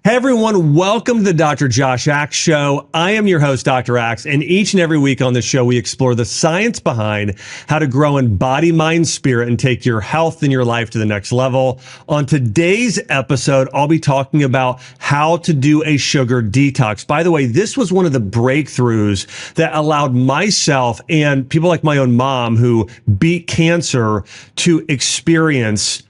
Hey everyone, welcome to the Dr. Josh Axe Show. I am your host, Dr. Axe, and each and every week on this show, we explore the science behind how to grow in body, mind, spirit, and take your health and your life to the next level. On today's episode, I'll be talking about how to do a sugar detox. By the way, this was one of the breakthroughs that allowed myself and people like my own mom who beat cancer to experience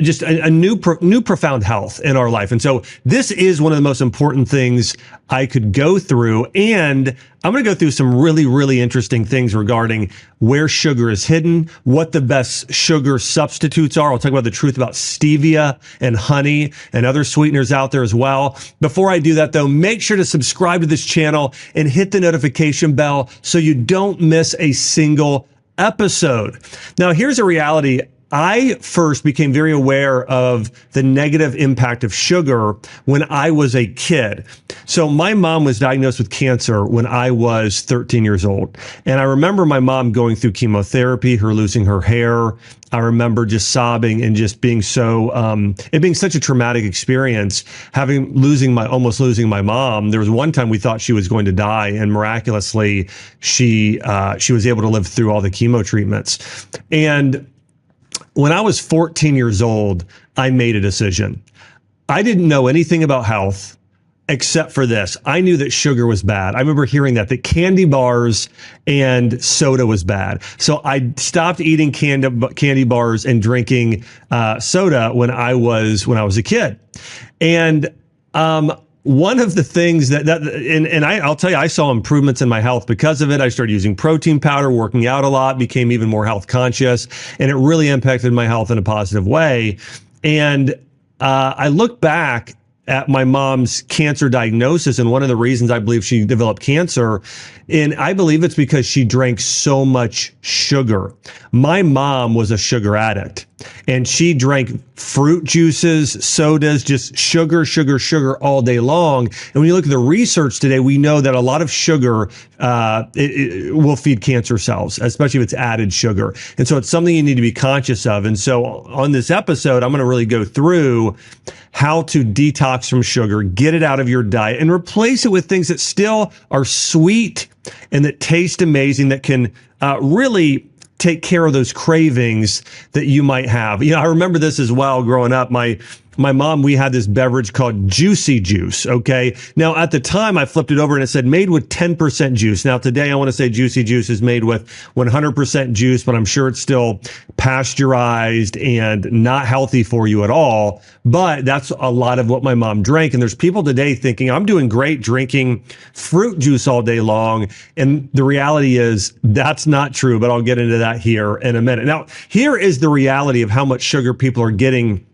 just a new profound health in our life. And so this is one of the most important things I could go through. And I'm going to go through some really, really interesting things regarding where sugar is hidden, what the best sugar substitutes are. I'll talk about the truth about stevia and honey and other sweeteners out there as well. Before I do that, though, make sure to subscribe to this channel and hit the notification bell so you don't miss a single episode. Now, here's a reality. I first became very aware of the negative impact of sugar when I was a kid. So my mom was diagnosed with cancer when I was 13 years old. And I remember my mom going through chemotherapy, her losing her hair. I remember just sobbing and just being so, it being such a traumatic experience, almost losing my mom. There was one time we thought she was going to die, and miraculously she was able to live through all the chemo treatments. And when I was 14 years old, I made a decision. I didn't know anything about health except for this. I knew that sugar was bad. I remember hearing that candy bars and soda was bad. So I stopped eating candy bars and drinking soda when I was a kid. And one of the things I'll tell you, I saw improvements in my health because of it. I started using protein powder, working out a lot, became even more health conscious, and it really impacted my health in a positive way. And I look back at my mom's cancer diagnosis, and one of the reasons I believe she developed cancer, and I believe it's because she drank so much sugar. My mom was a sugar addict, and she drank fruit juices, sodas, just sugar all day long. And when you look at the research today, we know that a lot of sugar it will feed cancer cells, especially if it's added sugar. And so it's something you need to be conscious of. And so on this episode, I'm going to really go through how to detox from sugar, get it out of your diet, and replace it with things that still are sweet and that taste amazing, that can really take care of those cravings that you might have. You know, I remember this as well growing up. My mom, we had this beverage called Juicy Juice, okay? Now, at the time, I flipped it over and it said made with 10% juice. Now, today, I want to say Juicy Juice is made with 100% juice, but I'm sure it's still pasteurized and not healthy for you at all. But that's a lot of what my mom drank. And there's people today thinking, I'm doing great drinking fruit juice all day long. And the reality is that's not true, but I'll get into that here in a minute. Now, here is the reality of how much sugar people are getting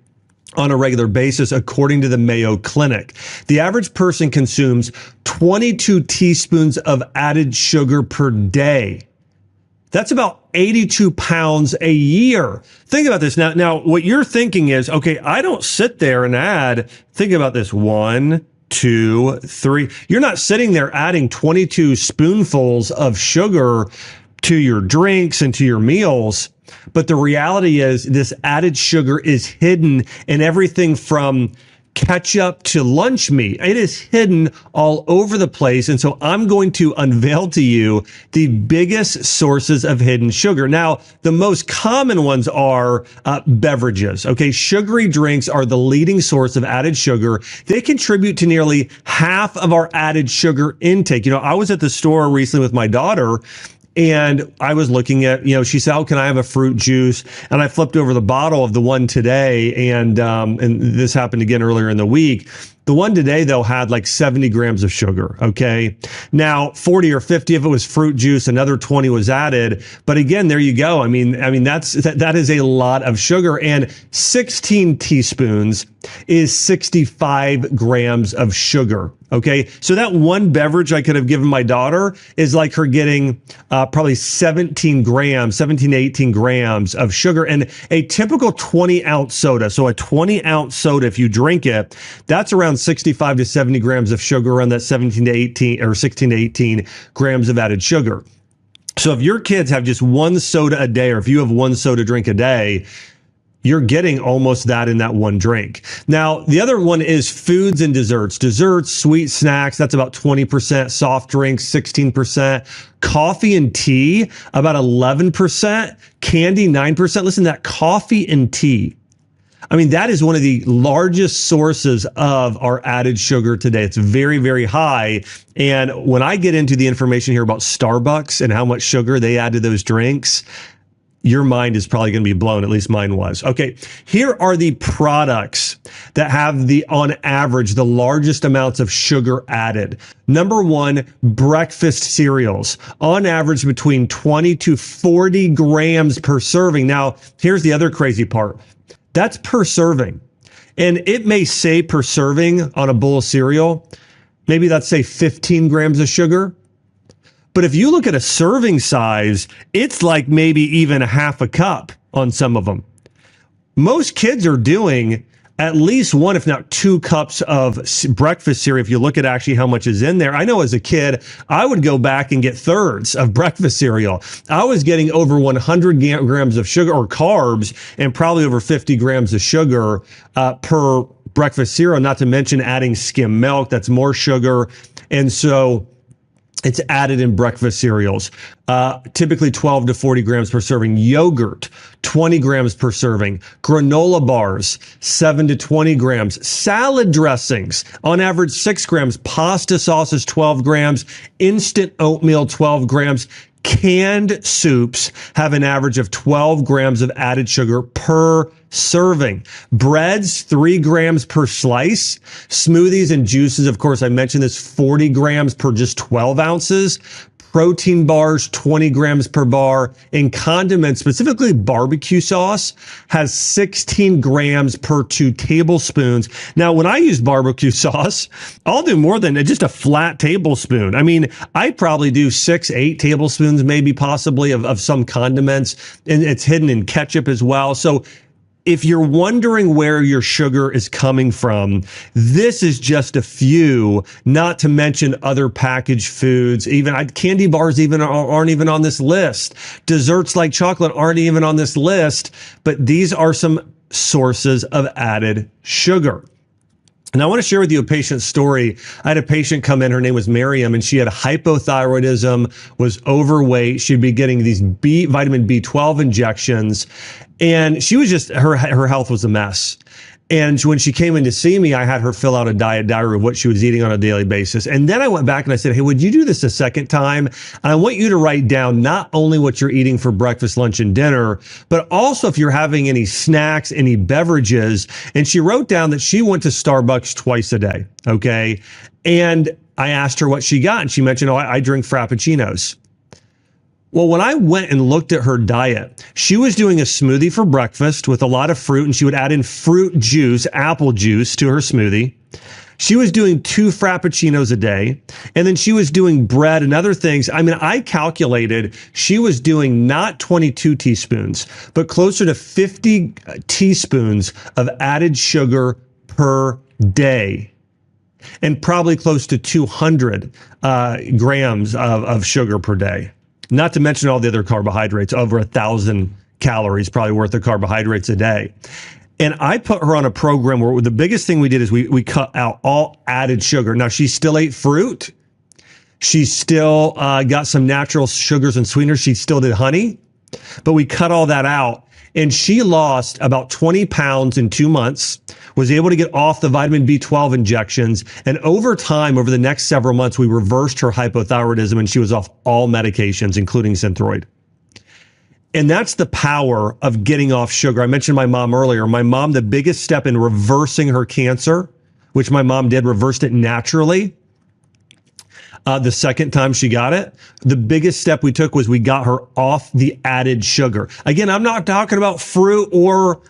on a regular basis, according to the Mayo Clinic. The average person consumes 22 teaspoons of added sugar per day. That's about 82 pounds a year. Think about this. Now, what you're thinking is, okay, I don't sit there and add, think about this, 1, 2, 3. You're not sitting there adding 22 spoonfuls of sugar to your drinks and to your meals. But the reality is this added sugar is hidden in everything from ketchup to lunch meat. It is hidden all over the place. And so I'm going to unveil to you the biggest sources of hidden sugar. Now, the most common ones are beverages. Okay, sugary drinks are the leading source of added sugar. They contribute to nearly half of our added sugar intake. You know, I was at the store recently with my daughter, and I was looking at, she said, "Oh, can I have a fruit juice?" And I flipped over the bottle of the one today, and this happened again earlier in the week. The one today, though, had like 70 grams of sugar, okay? Now, 40 or 50 if it was fruit juice, another 20 was added. But again, there you go. I mean, that is a lot of sugar. And 16 teaspoons is 65 grams of sugar, okay? So that one beverage I could have given my daughter is like her getting probably 17 to 18 grams of sugar. And a typical 20-ounce soda, so a 20-ounce soda, if you drink it, that's around 65 to 70 grams of sugar, around that 17 to 18 or 16 to 18 grams of added sugar. So if your kids have just one soda a day, or if you have one soda drink a day, you're getting almost that in that one drink. Now, the other one is foods and desserts. Desserts, sweet snacks, that's about 20%. Soft drinks, 16%. Coffee and tea, about 11%. Candy, 9%. Listen, that coffee and tea, I mean, that is one of the largest sources of our added sugar today. It's very, very high. And when I get into the information here about Starbucks and how much sugar they add to those drinks, your mind is probably going to be blown. At least mine was. Okay. Here are the products that have on average, the largest amounts of sugar added. Number one, breakfast cereals, on average between 20 to 40 grams per serving. Now, here's the other crazy part. That's per serving. And it may say per serving on a bowl of cereal, maybe that's say 15 grams of sugar. But if you look at a serving size, it's like maybe even a half a cup on some of them. Most kids are doing at least one, if not 2 cups of breakfast cereal. If you look at actually how much is in there, I know as a kid, I would go back and get thirds of breakfast cereal. I was getting over 100 grams of sugar or carbs and probably over 50 grams of sugar per breakfast cereal, not to mention adding skim milk. That's more sugar. And so it's added in breakfast cereals, typically 12 to 40 grams per serving. Yogurt, 20 grams per serving. Granola bars, 7 to 20 grams. Salad dressings, on average, 6 grams. Pasta sauces, 12 grams. Instant oatmeal, 12 grams. Canned soups have an average of 12 grams of added sugar per serving. Breads, 3 grams per slice. Smoothies and juices, of course, I mentioned this, 40 grams per just 12 ounces. Protein bars, 20 grams per bar. And condiments, specifically barbecue sauce, has 16 grams per 2 tablespoons. Now, when I use barbecue sauce, I'll do more than just a flat tablespoon. I mean, I probably do 6, 8 tablespoons, maybe possibly of some condiments. And it's hidden in ketchup as well. So if you're wondering where your sugar is coming from, this is just a few, not to mention other packaged foods. Even candy bars aren't even on this list. Desserts like chocolate aren't even on this list, but these are some sources of added sugar. And I want to share with you a patient story. I had a patient come in, her name was Miriam, and she had hypothyroidism, was overweight. She'd be getting these vitamin B12 injections, and she was just, her health was a mess. And when she came in to see me, I had her fill out a diary of what she was eating on a daily basis. And then I went back and I said, hey, would you do this a second time? And I want you to write down not only what you're eating for breakfast, lunch, and dinner, but also if you're having any snacks, any beverages. And she wrote down that she went to Starbucks twice a day. Okay. And I asked her what she got. And she mentioned, oh, I drink Frappuccinos. Well, when I went and looked at her diet, she was doing a smoothie for breakfast with a lot of fruit, and she would add in fruit juice, apple juice to her smoothie. She was doing 2 Frappuccinos a day, and then she was doing bread and other things. I mean, I calculated she was doing not 22 teaspoons, but closer to 50 teaspoons of added sugar per day, and probably close to 200 grams of sugar per day. Not to mention all the other carbohydrates, over 1,000 calories probably worth of carbohydrates a day. And I put her on a program where the biggest thing we did is we cut out all added sugar. Now, she still ate fruit. She still got some natural sugars and sweeteners. She still did honey, but we cut all that out. And she lost about 20 pounds in 2 months, was able to get off the vitamin B12 injections. And over time, over the next several months, we reversed her hypothyroidism and she was off all medications, including Synthroid. And that's the power of getting off sugar. I mentioned my mom earlier. My mom, the biggest step in reversing her cancer, which my mom did, reversed it naturally. The second time she got it, the biggest step we took was we got her off the added sugar. Again, I'm not talking about fruit or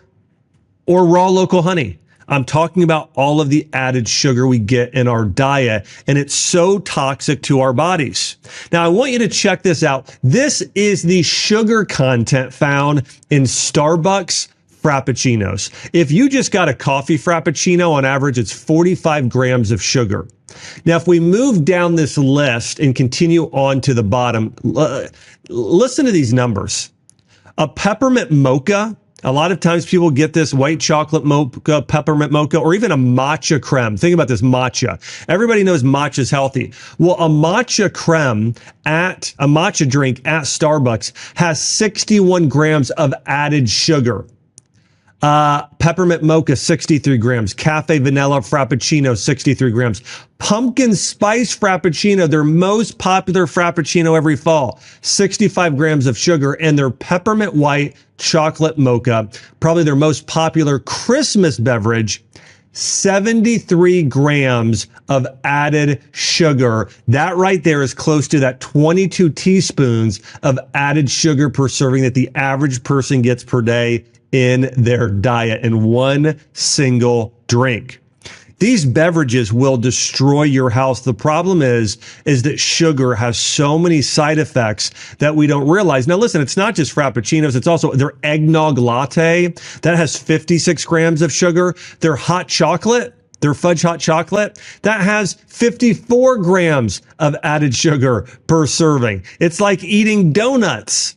raw local honey. I'm talking about all of the added sugar we get in our diet, and it's so toxic to our bodies. Now, I want you to check this out. This is the sugar content found in Starbucks Frappuccinos. If you just got a coffee Frappuccino, on average, it's 45 grams of sugar. Now, if we move down this list and continue on to the bottom, listen to these numbers. A peppermint mocha A lot of times people get this white chocolate mocha, peppermint mocha, or even a matcha creme. Think about this matcha. Everybody knows matcha is healthy. Well, a matcha creme a matcha drink at Starbucks has 61 grams of added sugar. Peppermint mocha, 63 grams. Cafe vanilla frappuccino, 63 grams. Pumpkin spice frappuccino, their most popular frappuccino every fall, 65 grams of sugar. And their peppermint white chocolate mocha, probably their most popular Christmas beverage, 73 grams of added sugar. That right there is close to that 22 teaspoons of added sugar per serving that the average person gets per day in their diet in one single drink. These beverages will destroy your health. The problem is that sugar has so many side effects that we don't realize. Now, listen, it's not just frappuccinos. It's also their eggnog latte that has 56 grams of sugar. Their hot chocolate, their fudge hot chocolate, that has 54 grams of added sugar per serving. It's like eating donuts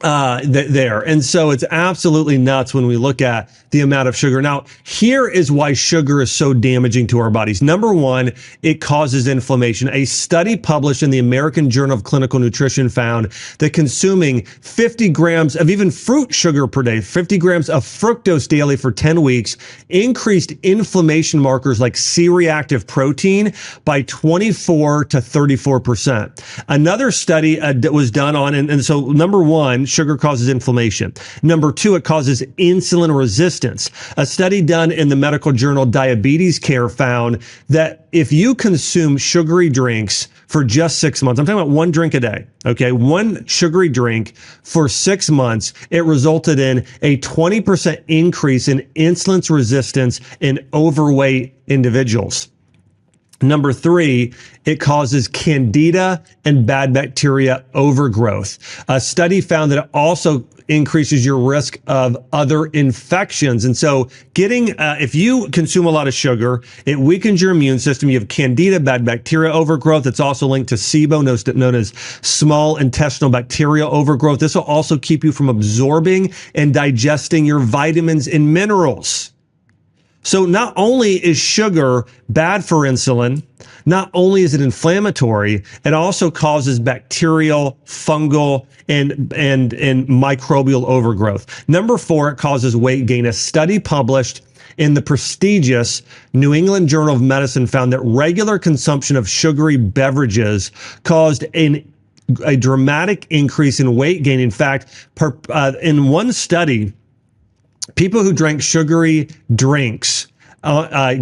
there. And so it's absolutely nuts when we look at the amount of sugar. Now, here is why sugar is so damaging to our bodies. Number one, it causes inflammation. A study published in the American Journal of Clinical Nutrition found that consuming 50 grams of even fruit sugar per day, 50 grams of fructose daily for 10 weeks, increased inflammation markers like C-reactive protein by 24 to 34%. Another study that was done on, and so number one, sugar causes inflammation. Number two, it causes insulin resistance. A study done in the medical journal Diabetes Care found that if you consume sugary drinks for just 6 months, I'm talking about one drink a day, okay, one sugary drink for 6 months, it resulted in a 20% increase in insulin resistance in overweight individuals. Number three, it causes candida and bad bacteria overgrowth. A study found that it also increases your risk of other infections. And so if you consume a lot of sugar, it weakens your immune system. You have candida, bad bacteria overgrowth. It's also linked to SIBO, known as small intestinal bacterial overgrowth. This will also keep you from absorbing and digesting your vitamins and minerals. So not only is sugar bad for insulin, not only is it inflammatory, it also causes bacterial, fungal, and microbial overgrowth. Number four, it causes weight gain. A study published in the prestigious New England Journal of Medicine found that regular consumption of sugary beverages caused a dramatic increase in weight gain. In fact, in one study, people who drank sugary drinks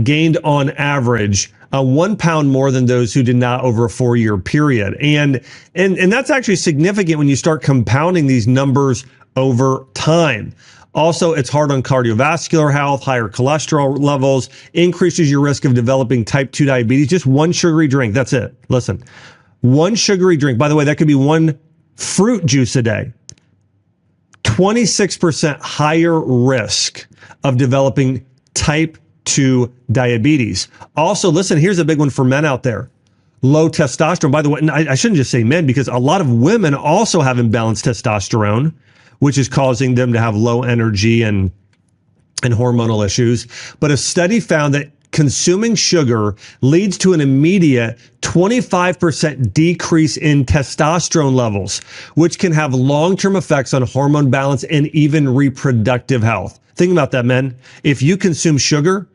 gained on average 1 pound more than those who did not over a 4-year period. And that's actually significant when you start compounding these numbers over time. Also, it's hard on cardiovascular health, higher cholesterol levels, increases your risk of developing type 2 diabetes. Just one sugary drink. That's it. Listen, one sugary drink. By the way, that could be one fruit juice a day. 26% higher risk of developing type 2 diabetes. Also, listen, here's a big one for men out there. Low testosterone. By the way, I shouldn't just say men, because a lot of women also have imbalanced testosterone, which is causing them to have low energy and hormonal issues. But a study found that consuming sugar leads to an immediate 25% decrease in testosterone levels, which can have long-term effects on hormone balance and even reproductive health. Think about that, men. If you consume sugar,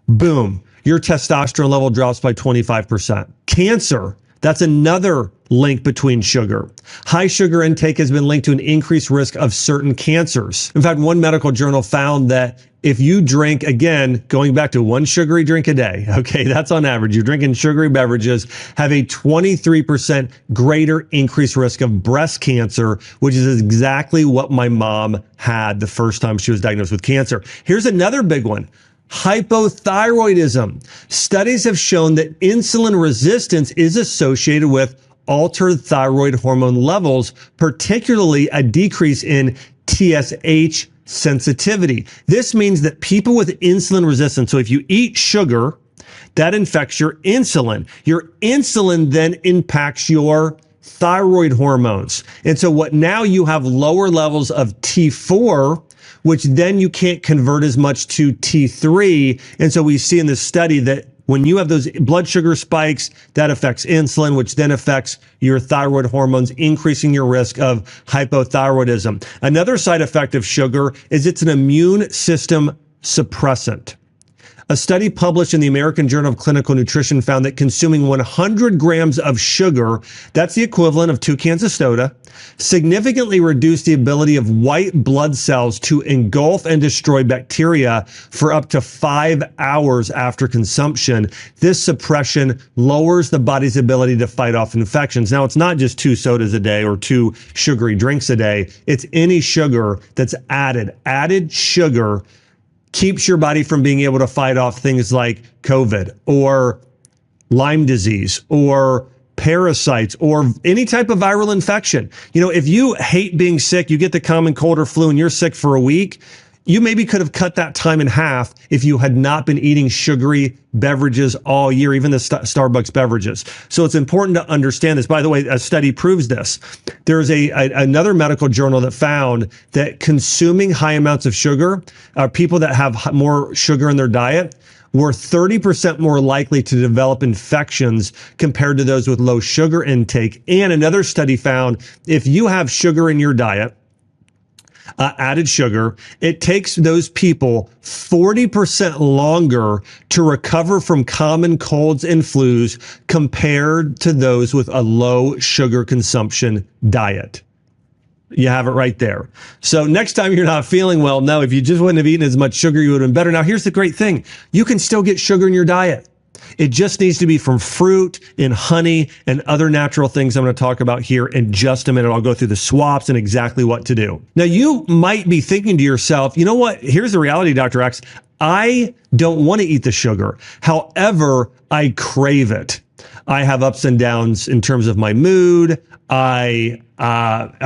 boom, your testosterone level drops by 25%. Cancer, that's another link between sugar. High sugar intake has been linked to an increased risk of certain cancers. In fact, one medical journal found that if you drink, again, going back to one sugary drink a day, okay, that's on average, you're drinking sugary beverages, have a 23% greater increased risk of breast cancer, which is exactly what my mom had the first time she was diagnosed with cancer. Here's another big one. Hypothyroidism. Studies have shown that insulin resistance is associated with altered thyroid hormone levels, particularly a decrease in TSH sensitivity. This means that people with insulin resistance, so if you eat sugar, that infects your insulin. Your insulin then impacts your thyroid hormones. And so what now you have lower levels of T4, which then you can't convert as much to T3. And so we see in this study that when you have those blood sugar spikes, that affects insulin, which then affects your thyroid hormones, increasing your risk of hypothyroidism. Another side effect of sugar is it's an immune system suppressant. A study published in the American Journal of Clinical Nutrition found that consuming 100 grams of sugar, that's the equivalent of 2 cans of soda, significantly reduced the ability of white blood cells to engulf and destroy bacteria for up to 5 hours after consumption. This suppression lowers the body's ability to fight off infections. Now, it's not just 2 sodas a day or 2 sugary drinks a day. It's any sugar that's added. Added sugar keeps your body from being able to fight off things like COVID or Lyme disease or parasites or any type of viral infection. You know, if you hate being sick, you get the common cold or flu and you're sick for a week, you maybe could have cut that time in half if you had not been eating sugary beverages all year, even the Starbucks beverages. So it's important to understand this. By the way, a study proves this. There's another medical journal that found that consuming high amounts of sugar, people that have more sugar in their diet, were 30% more likely to develop infections compared to those with low sugar intake. And another study found if you have sugar in your diet, added sugar, it takes those people 40% longer to recover from common colds and flus compared to those with a low sugar consumption diet. You have it right there. So next time you're not feeling well, no, if you just wouldn't have eaten as much sugar, you would have been better. Now, here's the great thing. You can still get sugar in your diet. It just needs to be from fruit and honey and other natural things I'm going to talk about here in just a minute. I'll go through the swaps and exactly what to do. Now, you might be thinking to yourself, you know what? Here's the reality, Dr. X. I don't want to eat the sugar. However, I crave it. I have ups and downs in terms of my mood. I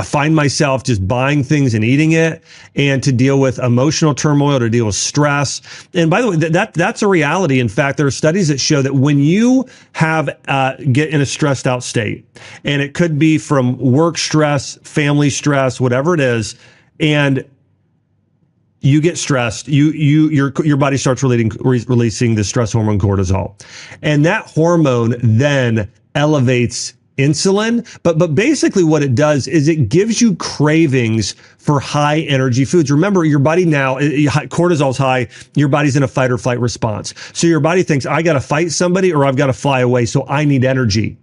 find myself just buying things and eating it, and to deal with emotional turmoil, to deal with stress. And by the way, that's a reality. In fact, there are studies that show that when you get in a stressed out state, and it could be from work stress, family stress, whatever it is, and you get stressed, your body starts releasing the stress hormone cortisol, and that hormone then elevates insulin. But basically what it does is it gives you cravings for high energy foods. Remember, your body now, cortisol's high, your body's in a fight or flight response. So your body thinks, I got to fight somebody or I've got to fly away. So I need energy.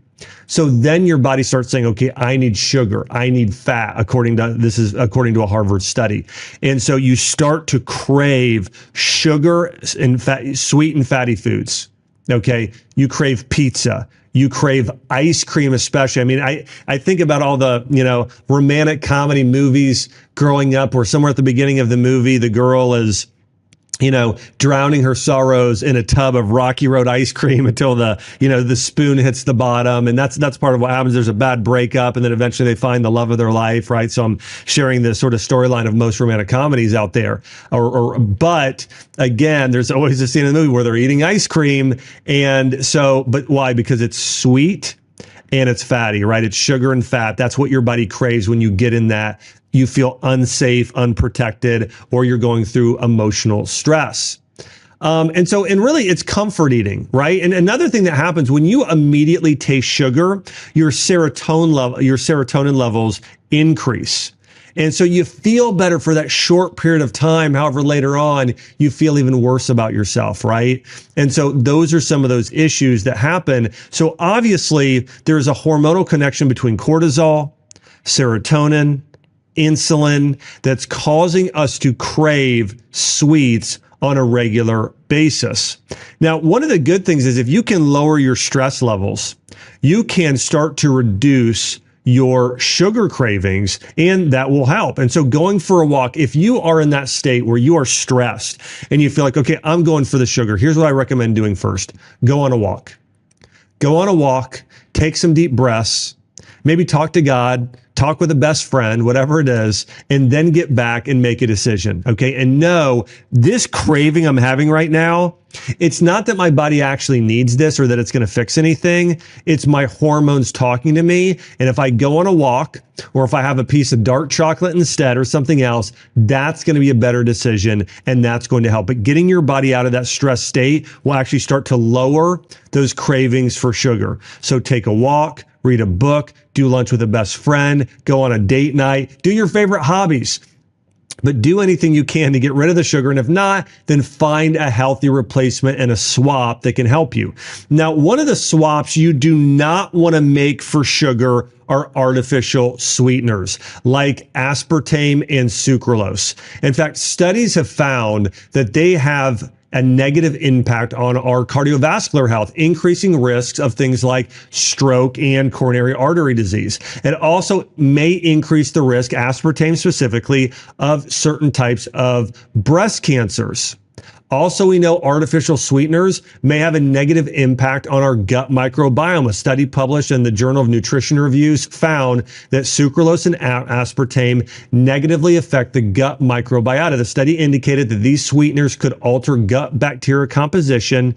So then your body starts saying, okay, I need sugar, I need fat, according to a Harvard study. And so you start to crave sugar and sweet and fatty foods. Okay. You crave pizza. You crave ice cream, especially. I mean, I think about all the, romantic comedy movies growing up where somewhere at the beginning of the movie, the girl is, drowning her sorrows in a tub of Rocky Road ice cream until the spoon hits the bottom. And that's part of what happens. There's a bad breakup, and then eventually they find the love of their life, right? So I'm sharing this sort of storyline of most romantic comedies out there. But again, there's always a scene in the movie where they're eating ice cream. And so, but why? Because it's sweet and it's fatty, right? It's sugar and fat. That's what your body craves when you get in that. You feel unsafe, unprotected, or you're going through emotional stress. And really it's comfort eating, right? And another thing that happens when you immediately taste sugar, your serotonin levels increase. And so you feel better for that short period of time. However, later on, you feel even worse about yourself, right? And so those are some of those issues that happen. So obviously there's a hormonal connection between cortisol, serotonin, insulin that's causing us to crave sweets on a regular basis. Now, one of the good things is if you can lower your stress levels, you can start to reduce your sugar cravings, and that will help. And so going for a walk, if you are in that state where you are stressed and you feel like, okay, I'm going for the sugar, here's what I recommend doing first. Go on a walk. Go on a walk, take some deep breaths, maybe talk to God, talk with a best friend, whatever it is, and then get back and make a decision. Okay. And no, this craving I'm having right now, it's not that my body actually needs this or that it's going to fix anything. It's my hormones talking to me. And if I go on a walk or if I have a piece of dark chocolate instead or something else, that's going to be a better decision. And that's going to help. But getting your body out of that stress state will actually start to lower those cravings for sugar. So take a walk, read a book, do lunch with a best friend, go on a date night, do your favorite hobbies. But do anything you can to get rid of the sugar. And if not, then find a healthy replacement and a swap that can help you. Now, one of the swaps you do not want to make for sugar are artificial sweeteners like aspartame and sucralose. In fact, studies have found that they have a negative impact on our cardiovascular health, increasing risks of things like stroke and coronary artery disease. It also may increase the risk, aspartame specifically, of certain types of breast cancers. Also, we know artificial sweeteners may have a negative impact on our gut microbiome. A study published in the Journal of Nutrition Reviews found that sucralose and aspartame negatively affect the gut microbiota. The study indicated that these sweeteners could alter gut bacteria composition,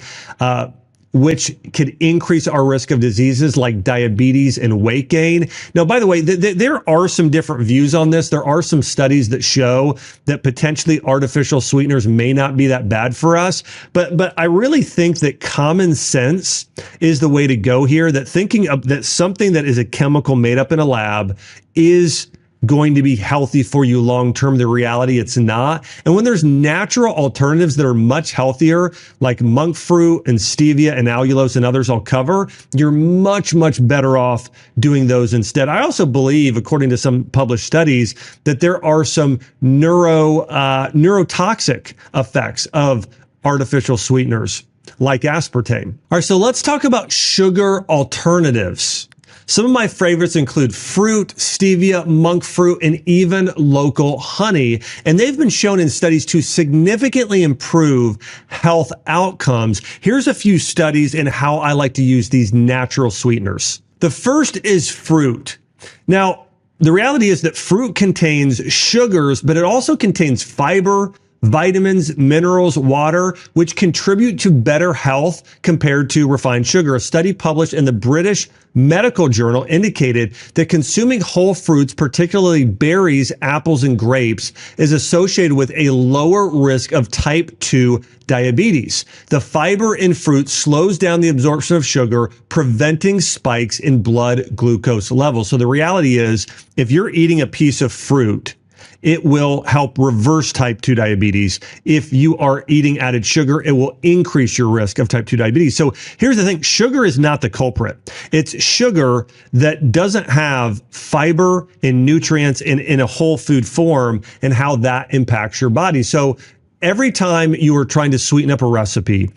which could increase our risk of diseases like diabetes and weight gain. Now, by the way, there are some different views on this. There are some studies that show that potentially artificial sweeteners may not be that bad for us. But I really think that common sense is the way to go here, that thinking of that something that is a chemical made up in a lab is going to be healthy for you long term. The reality, it's not. And when there's natural alternatives that are much healthier, like monk fruit and stevia and allulose and others I'll cover, you're much, much better off doing those instead. I also believe, according to some published studies, that there are some neurotoxic effects of artificial sweeteners like aspartame. All right, so let's talk about sugar alternatives. Some of my favorites include fruit, stevia, monk fruit, and even local honey. And they've been shown in studies to significantly improve health outcomes. Here's a few studies in how I like to use these natural sweeteners. The first is fruit. Now, the reality is that fruit contains sugars, but it also contains fiber, vitamins, minerals, water, which contribute to better health compared to refined sugar. A study published in the British Medical Journal indicated that consuming whole fruits, particularly berries, apples, and grapes, is associated with a lower risk of type 2 diabetes. The fiber in fruit slows down the absorption of sugar, preventing spikes in blood glucose levels. So the reality is, if you're eating a piece of fruit, it will help reverse type 2 diabetes. If you are eating added sugar, it will increase your risk of type 2 diabetes. So here's the thing. Sugar is not the culprit. It's sugar that doesn't have fiber and nutrients in a whole food form and how that impacts your body. So every time you are trying to sweeten up a recipe,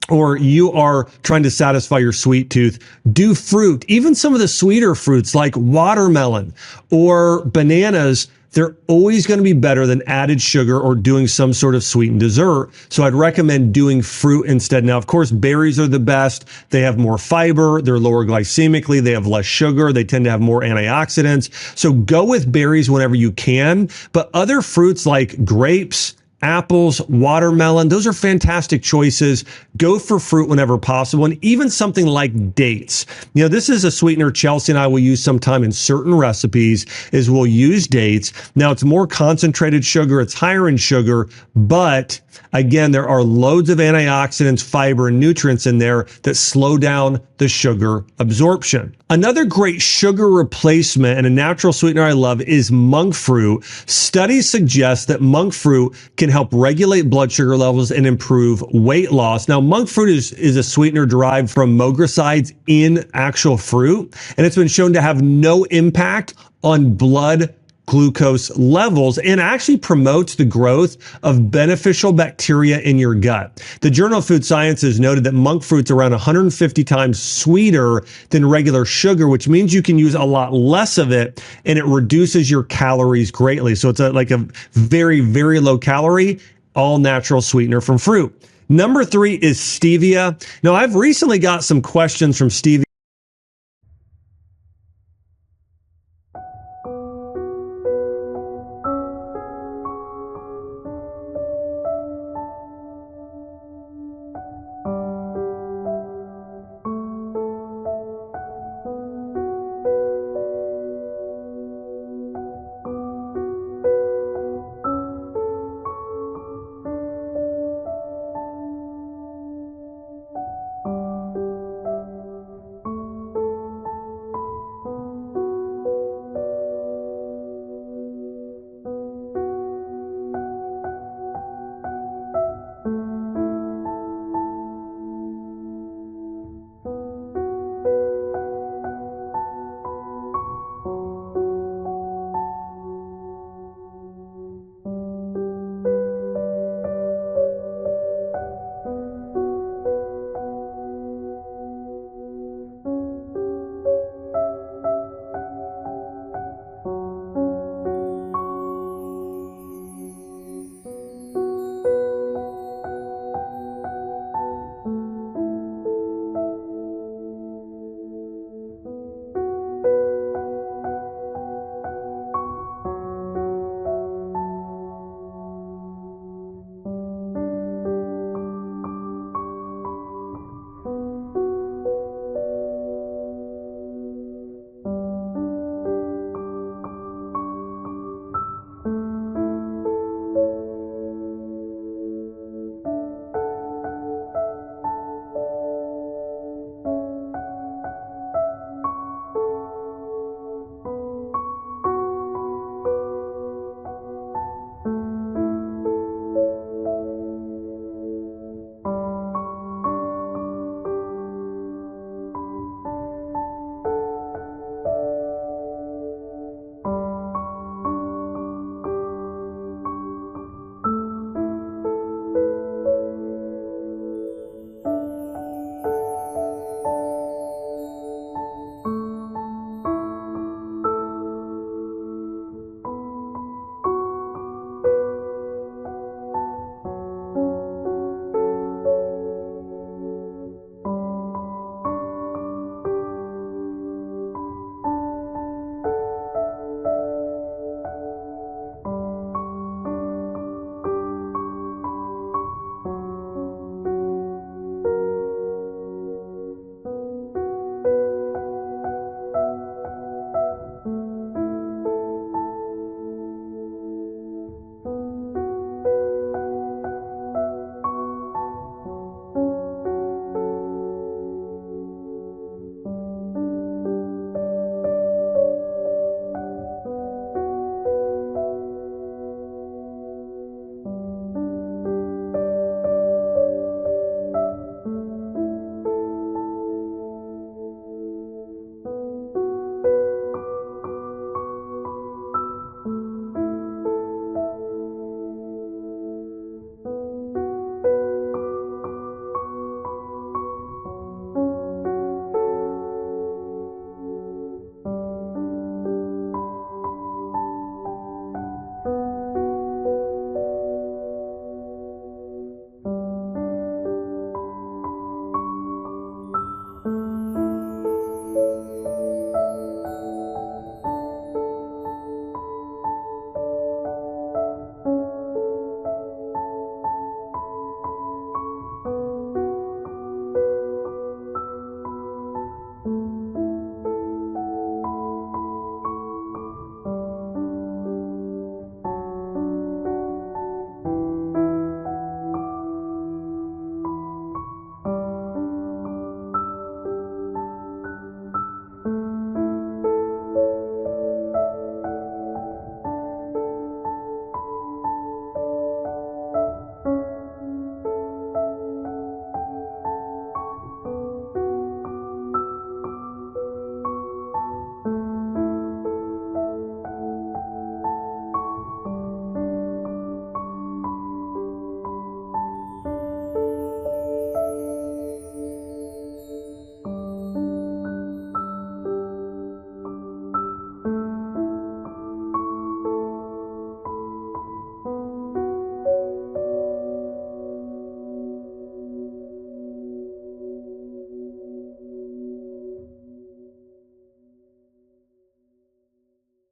or you are trying to satisfy your sweet tooth, do fruit. Even some of the sweeter fruits like watermelon or bananas, they're always going to be better than added sugar or doing some sort of sweetened dessert. So I'd recommend doing fruit instead. Now, of course, berries are the best. They have more fiber. They're lower glycemically. They have less sugar. They tend to have more antioxidants. So go with berries whenever you can. But other fruits like grapes, apples, watermelon, those are fantastic choices. Go for fruit whenever possible. And even something like dates. You know, this is a sweetener Chelsea and I will use sometime in certain recipes, is we'll use dates. Now, it's more concentrated sugar. It's higher in sugar, but again, there are loads of antioxidants, fiber, and nutrients in there that slow down the sugar absorption. Another great sugar replacement and a natural sweetener I love is monk fruit. Studies suggest that monk fruit can help regulate blood sugar levels and improve weight loss. Now, monk fruit is a sweetener derived from moghrosides in actual fruit, and it's been shown to have no impact on blood glucose levels and actually promotes the growth of beneficial bacteria in your gut. The Journal of Food Sciences noted that monk fruit's around 150 times sweeter than regular sugar, which means you can use a lot less of it and it reduces your calories greatly. So it's like a very, very low calorie, all natural sweetener from fruit. Number 3 is stevia. Now, I've recently got some questions from stevia.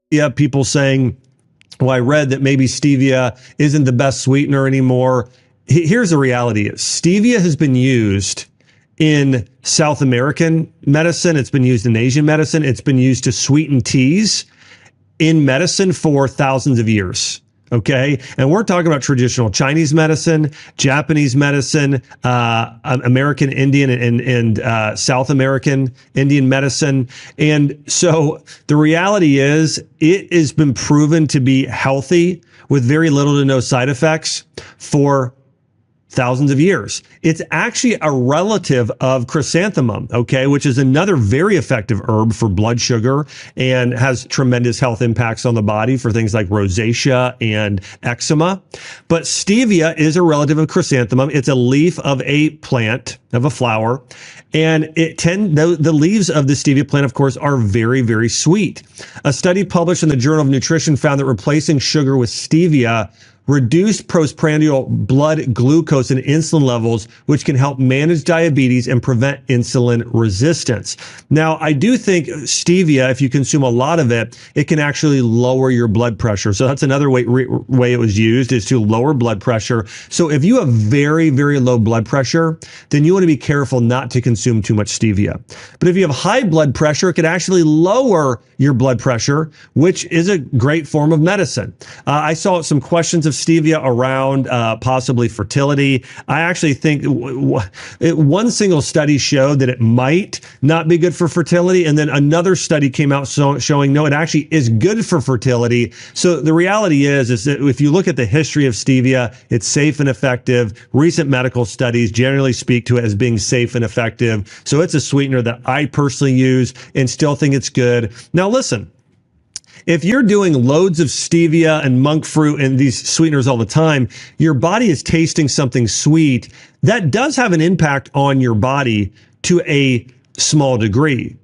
Yeah, people saying, well, I read that maybe stevia isn't the best sweetener anymore. Here's the reality. Stevia has been used in South American medicine. It's been used in Asian medicine. It's been used to sweeten teas in medicine for thousands of years. Okay. And we're talking about traditional Chinese medicine, Japanese medicine, American Indian and South American Indian medicine. And so the reality is it has been proven to be healthy with very little to no side effects for thousands of years. It's actually a relative of chrysanthemum, okay, which is another very effective herb for blood sugar and has tremendous health impacts on the body for things like rosacea and eczema. But stevia is a relative of chrysanthemum. It's a leaf of a plant, of a flower, and the leaves of the stevia plant, of course, are very, very sweet. A study published in the Journal of Nutrition found that replacing sugar with stevia reduced postprandial blood glucose and insulin levels, which can help manage diabetes and prevent insulin resistance. Now, I do think stevia, if you consume a lot of it, it can actually lower your blood pressure. So that's another way it was used, is to lower blood pressure. So if you have very, very low blood pressure, then you want to be careful not to consume too much stevia. But if you have high blood pressure, it could actually lower your blood pressure, which is a great form of medicine. I saw some questions of stevia around possibly fertility. I actually think one single study showed that it might not be good for fertility, and then another study came out showing no, it actually is good for fertility. So the reality is that if you look at the history of stevia, it's safe and effective. Recent medical studies generally speak to it as being safe and effective. So it's a sweetener that I personally use and still think it's good. Now listen, if you're doing loads of stevia and monk fruit and these sweeteners all the time, your body is tasting something sweet. That does have an impact on your body to a small degree.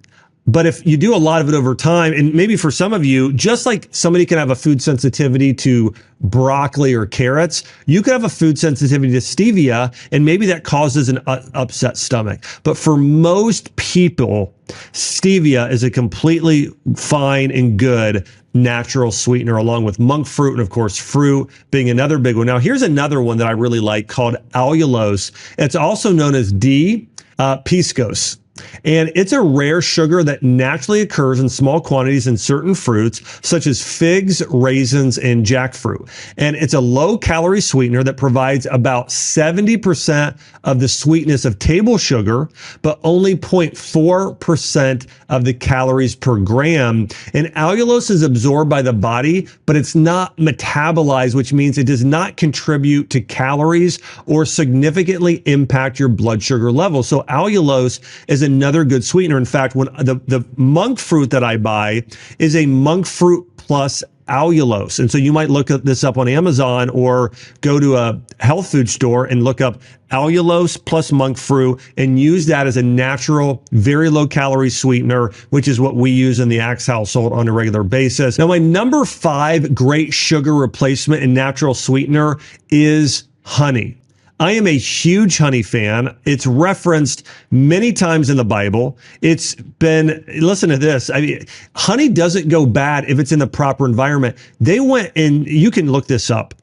But if you do a lot of it over time, and maybe for some of you, just like somebody can have a food sensitivity to broccoli or carrots, you could have a food sensitivity to stevia, and maybe that causes an upset stomach. But for most people, stevia is a completely fine and good natural sweetener, along with monk fruit and, of course, fruit being another big one. Now, here's another one that I really like called allulose. It's also known as piscose. And it's a rare sugar that naturally occurs in small quantities in certain fruits, such as figs, raisins, and jackfruit. And it's a low-calorie sweetener that provides about 70% of the sweetness of table sugar, but only 0.4% of the calories per gram. And allulose is absorbed by the body, but it's not metabolized, which means it does not contribute to calories or significantly impact your blood sugar levels. So allulose is another good sweetener. In fact, when the monk fruit that I buy is a monk fruit plus allulose. And so you might look this up on Amazon or go to a health food store and look up allulose plus monk fruit and use that as a natural, very low calorie sweetener, which is what we use in the Axe household on a regular basis. Now, my number 5 great sugar replacement and natural sweetener is honey. I am a huge honey fan. It's referenced many times in the Bible. It's been, listen to this. I mean, honey doesn't go bad if it's in the proper environment. They went and you can look this up.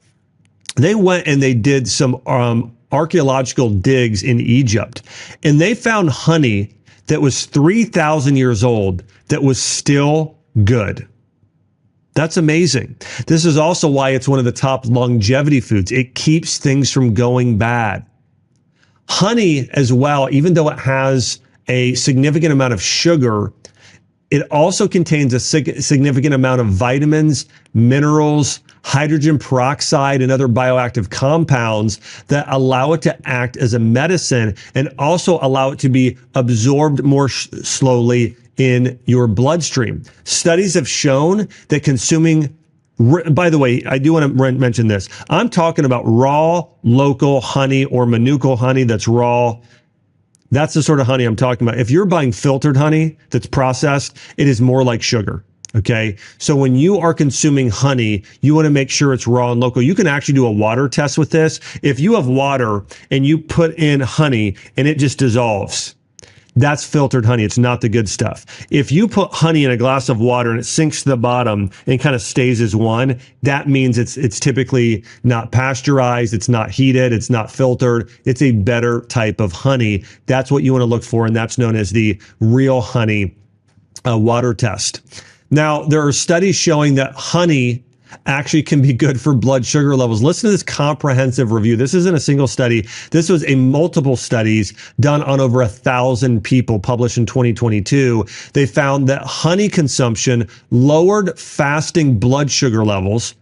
They went and they did some archaeological digs in Egypt, and they found honey that was 3,000 years old that was still good. That's amazing. This is also why it's one of the top longevity foods. It keeps things from going bad. Honey as well, even though it has a significant amount of sugar, it also contains a significant amount of vitamins, minerals, hydrogen peroxide, and other bioactive compounds that allow it to act as a medicine and also allow it to be absorbed more slowly in your bloodstream. Studies have shown that consuming, by the way, I do want to mention this. I'm talking about raw, local honey or manuka honey that's raw. That's the sort of honey I'm talking about. If you're buying filtered honey that's processed, it is more like sugar. Okay. So when you are consuming honey, you want to make sure it's raw and local. You can actually do a water test with this. If you have water and you put in honey and it just dissolves, that's filtered honey. It's not the good stuff. If you put honey in a glass of water and it sinks to the bottom and kind of stays as one, that means it's typically not pasteurized, it's not heated, it's not filtered. It's a better type of honey. That's what you want to look for, and that's known as the real honey water test. Now, there are studies showing that honey actually can be good for blood sugar levels. Listen to this comprehensive review. This isn't a single study. This was a multiple studies done on over 1,000 people published in 2022. They found that honey consumption lowered fasting blood sugar levels,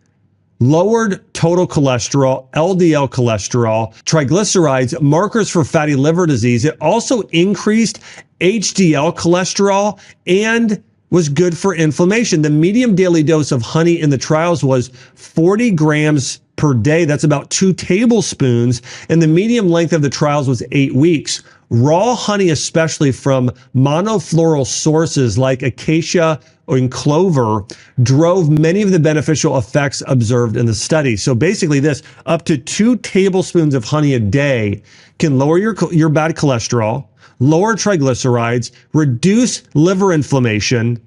lowered total cholesterol, LDL cholesterol, triglycerides, markers for fatty liver disease. It also increased HDL cholesterol and was good for inflammation. The medium daily dose of honey in the trials was 40 grams per day. That's about 2 tablespoons. And the medium length of the trials was 8 weeks. Raw honey, especially from monofloral sources like acacia or clover, drove many of the beneficial effects observed in the study. So basically this, up to 2 tablespoons of honey a day can lower your bad cholesterol, lower triglycerides, reduce liver inflammation,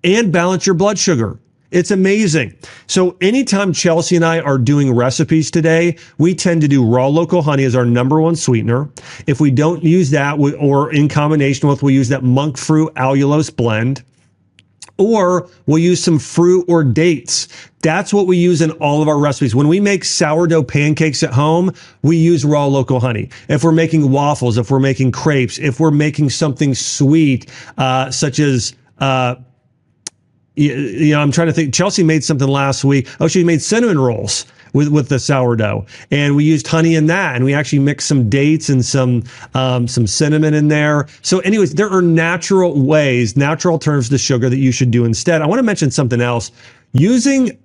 and balance your blood sugar. It's amazing. So anytime Chelsea and I are doing recipes today, we tend to do raw local honey as our number one sweetener. If we don't use that, or in combination with, we'll use that monk fruit allulose blend, or we'll use some fruit or dates. That's what we use in all of our recipes. When we make sourdough pancakes at home, we use raw local honey. If we're making waffles, if we're making crepes, if we're making something sweet, such as, I'm trying to think. Chelsea made something last week. Oh, she made cinnamon rolls with the sourdough, and we used honey in that, and we actually mixed some dates and some cinnamon in there. So anyways, there are natural ways, natural alternatives to sugar that you should do instead. I want to mention something else. Using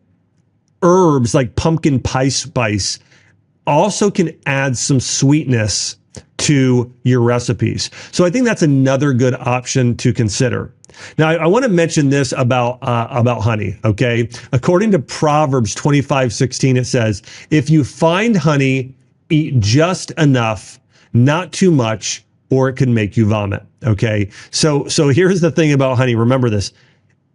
herbs like pumpkin pie spice also can add some sweetness to your recipes. So I think that's another good option to consider. Now, I want to mention this about honey, okay? According to Proverbs 25:16, it says, if you find honey, eat just enough, not too much, or it can make you vomit, okay? So here's the thing about honey. Remember this.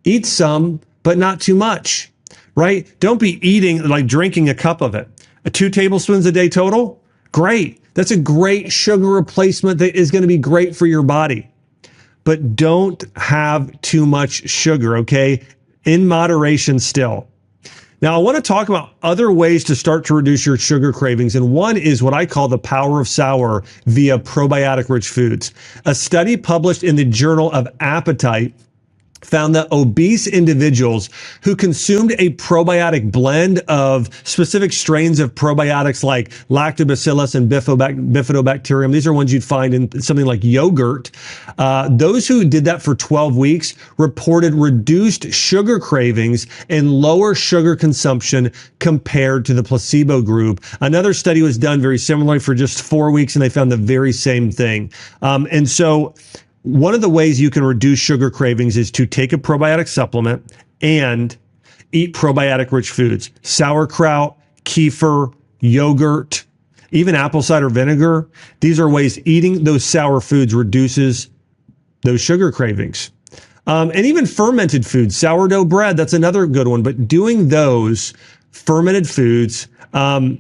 Eat some, but not too much, right? Don't be eating, like drinking a cup of it. 2 tablespoons a day total? Great. That's a great sugar replacement that is going to be great for your body. But don't have too much sugar, okay? In moderation still. Now, I want to talk about other ways to start to reduce your sugar cravings, and one is what I call the power of sour via probiotic-rich foods. A study published in the Journal of Appetite found that obese individuals who consumed a probiotic blend of specific strains of probiotics like lactobacillus and bifidobacterium, these are ones you'd find in something like yogurt, those who did that for 12 weeks reported reduced sugar cravings and lower sugar consumption compared to the placebo group. Another study was done very similarly for just 4 weeks, and they found the very same thing. And so one of the ways you can reduce sugar cravings is to take a probiotic supplement and eat probiotic-rich foods. Sauerkraut, kefir, yogurt, even apple cider vinegar. These are ways eating those sour foods reduces those sugar cravings. And even fermented foods, sourdough bread, that's another good one. But doing those fermented foods, I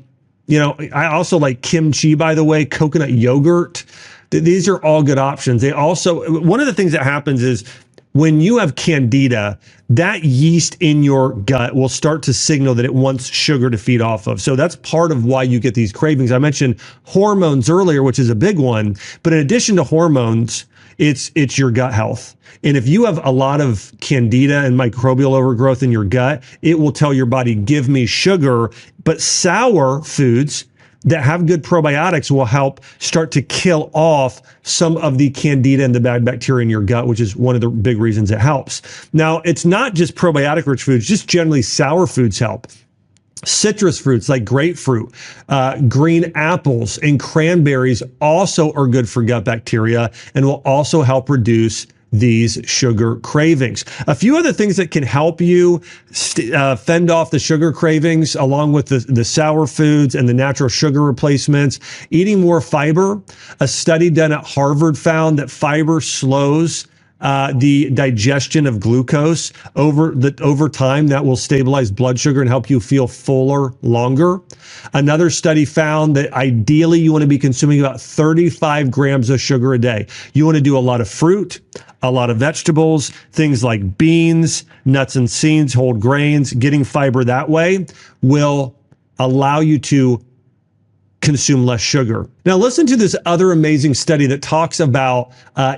also like kimchi, by the way, coconut yogurt. These are all good options. They also, one of the things that happens is when you have candida, that yeast in your gut will start to signal that it wants sugar to feed off of. So that's part of why you get these cravings. I mentioned hormones earlier, which is a big one. But in addition to hormones, it's your gut health. And if you have a lot of candida and microbial overgrowth in your gut, it will tell your body, give me sugar. But sour foods that have good probiotics will help start to kill off some of the candida and the bad bacteria in your gut, which is one of the big reasons it helps. Now, it's not just probiotic-rich foods, just generally sour foods help. Citrus fruits like grapefruit, green apples, and cranberries also are good for gut bacteria and will also help reduce these sugar cravings. A few other things that can help you fend off the sugar cravings, along with the sour foods and the natural sugar replacements. Eating more fiber. A study done at Harvard found that fiber slows the digestion of glucose over time. That will stabilize blood sugar and help you feel fuller longer. Another study found that ideally you want to be consuming about 35 grams of sugar a day. You want to do a lot of fruit, a lot of vegetables, things like beans, nuts and seeds, whole grains. Getting fiber that way will allow you to consume less sugar. Now listen to this other amazing study that talks about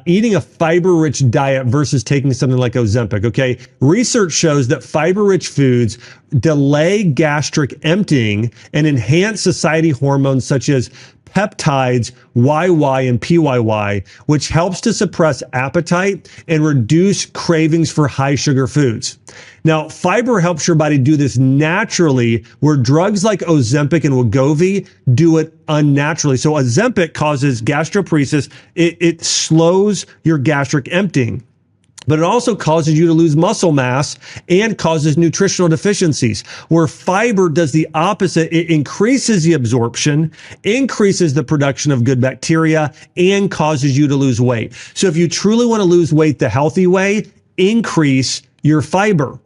eating a fiber-rich diet versus taking something like Ozempic, okay? Research shows that fiber-rich foods delay gastric emptying and enhance satiety hormones such as peptides, YY and PYY, which helps to suppress appetite and reduce cravings for high sugar foods. Now, fiber helps your body do this naturally, where drugs like Ozempic and Wegovy do it unnaturally. So Ozempic causes gastroparesis. It slows your gastric emptying, but it also causes you to lose muscle mass and causes nutritional deficiencies, where fiber does the opposite. It increases the absorption, increases the production of good bacteria, and causes you to lose weight. So if you truly want to lose weight the healthy way, increase your fiber.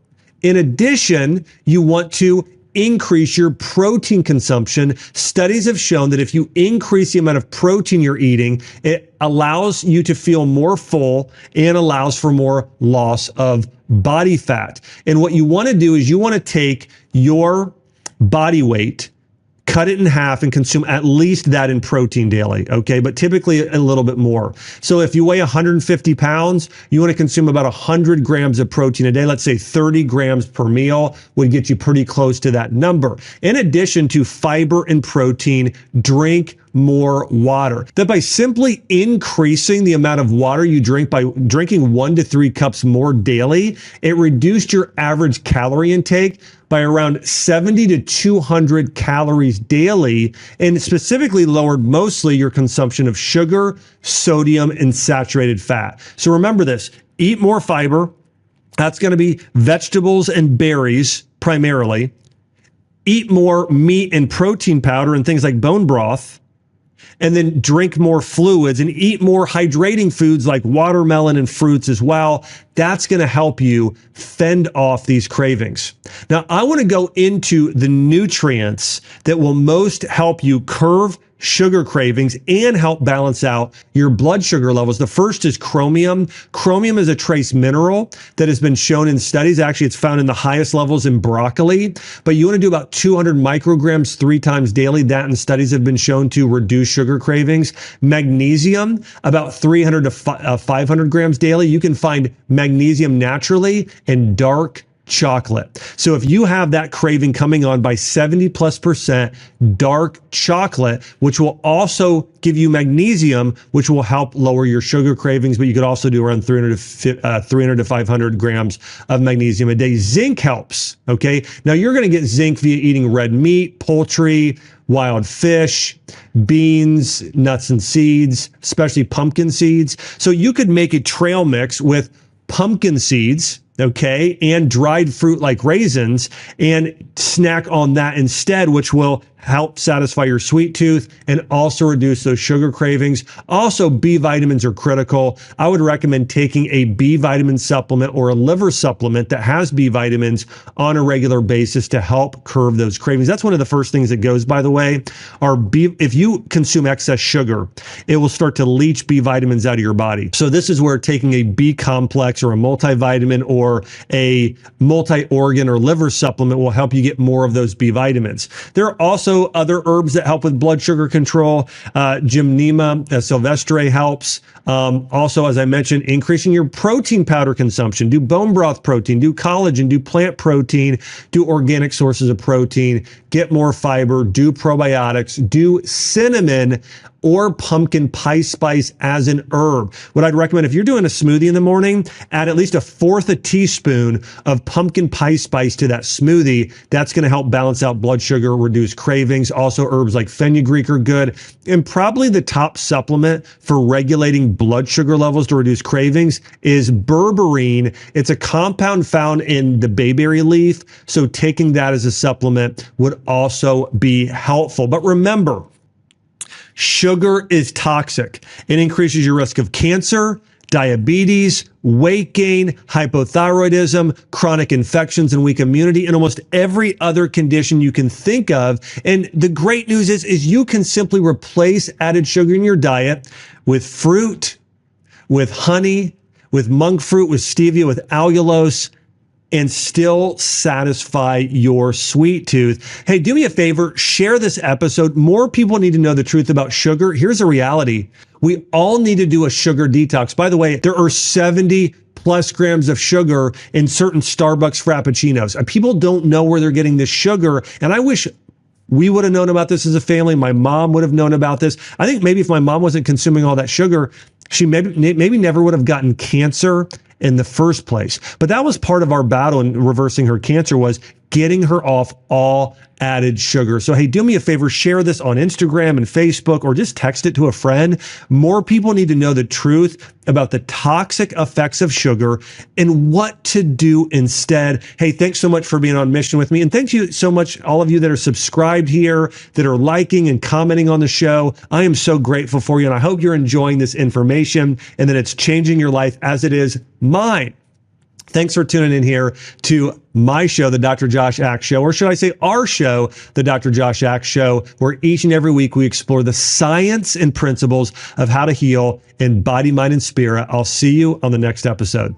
In addition, you want to increase your protein consumption. Studies have shown that if you increase the amount of protein you're eating, it allows you to feel more full and allows for more loss of body fat. And what you want to do is you want to take your body weight, cut it in half, and consume at least that in protein daily, okay? But typically a little bit more. So if you weigh 150 pounds, you want to consume about 100 grams of protein a day. Let's say 30 grams per meal would get you pretty close to that number. In addition to fiber and protein, drink more water. That by simply increasing the amount of water you drink by drinking 1 to 3 cups more daily, it reduced your average calorie intake by around 70 to 200 calories daily, and specifically lowered mostly your consumption of sugar, sodium, and saturated fat. So remember this, eat more fiber. That's going to be vegetables and berries primarily. Eat more meat and protein powder and things like bone broth. And then drink more fluids and eat more hydrating foods like watermelon and fruits as well. That's going to help you fend off these cravings. Now, I want to go into the nutrients that will most help you curb sugar cravings and help balance out your blood sugar levels. The first is chromium. Chromium is a trace mineral that has been shown in studies. Actually, it's found in the highest levels in broccoli, but you want to do about 200 micrograms 3 times daily. That in studies have been shown to reduce sugar cravings. Magnesium, about 300 to 500 grams daily. You can find magnesium naturally in dark chocolate. So if you have that craving coming on by 70+% dark chocolate, which will also give you magnesium, which will help lower your sugar cravings, but you could also do around 300 to 500 grams of magnesium a day. Zinc helps, okay? Now you're going to get zinc via eating red meat, poultry, wild fish, beans, nuts and seeds, especially pumpkin seeds. So you could make a trail mix with pumpkin seeds, okay, and dried fruit like raisins, and snack on that instead, which will help satisfy your sweet tooth and also reduce those sugar cravings. Also, B vitamins are critical. I would recommend taking a B vitamin supplement or a liver supplement that has B vitamins on a regular basis to help curb those cravings. That's one of the first things that goes, by the way, if you consume excess sugar, it will start to leach B vitamins out of your body. So this is where taking a B complex or a multivitamin or a multi-organ or liver supplement will help you get more of those B vitamins. There are also other herbs that help with blood sugar control. Gymnema sylvestre helps. Also, as I mentioned, increasing your protein powder consumption. Do bone broth protein, do collagen, do plant protein, do organic sources of protein, get more fiber, do probiotics, do cinnamon or pumpkin pie spice as an herb. What I'd recommend, if you're doing a smoothie in the morning, add at least 1/4 teaspoon of pumpkin pie spice to that smoothie. That's going to help balance out blood sugar, reduce cravings. Also, herbs like fenugreek are good. And probably the top supplement for regulating blood sugar levels to reduce cravings is berberine. It's a compound found in the bayberry leaf. So taking that as a supplement would also be helpful. But remember, sugar is toxic. It increases your risk of cancer, diabetes, weight gain, hypothyroidism, chronic infections and weak immunity, and almost every other condition you can think of. And the great news is you can simply replace added sugar in your diet with fruit, with honey, with monk fruit, with stevia, with allulose, and still satisfy your sweet tooth. Hey, do me a favor, share this episode. More people need to know the truth about sugar. Here's a reality. We all need to do a sugar detox. By the way, there are 70 plus grams of sugar in certain Starbucks Frappuccinos. People don't know where they're getting this sugar. And I wish we would have known about this as a family. My mom would have known about this. I think maybe if my mom wasn't consuming all that sugar, she maybe never would have gotten cancer in the first place. But that was part of our battle in reversing her cancer, was getting her off all added sugar. So, hey, do me a favor, share this on Instagram and Facebook, or just text it to a friend. More people need to know the truth about the toxic effects of sugar and what to do instead. Hey, thanks so much for being on mission with me. And thank you so much, all of you that are subscribed here, that are liking and commenting on the show. I am so grateful for you. And I hope you're enjoying this information and that it's changing your life as it is mine. Thanks for tuning in here to my show, The Dr. Josh Axe Show, or should I say our show, The Dr. Josh Axe Show, where each and every week we explore the science and principles of how to heal in body, mind, and spirit. I'll see you on the next episode.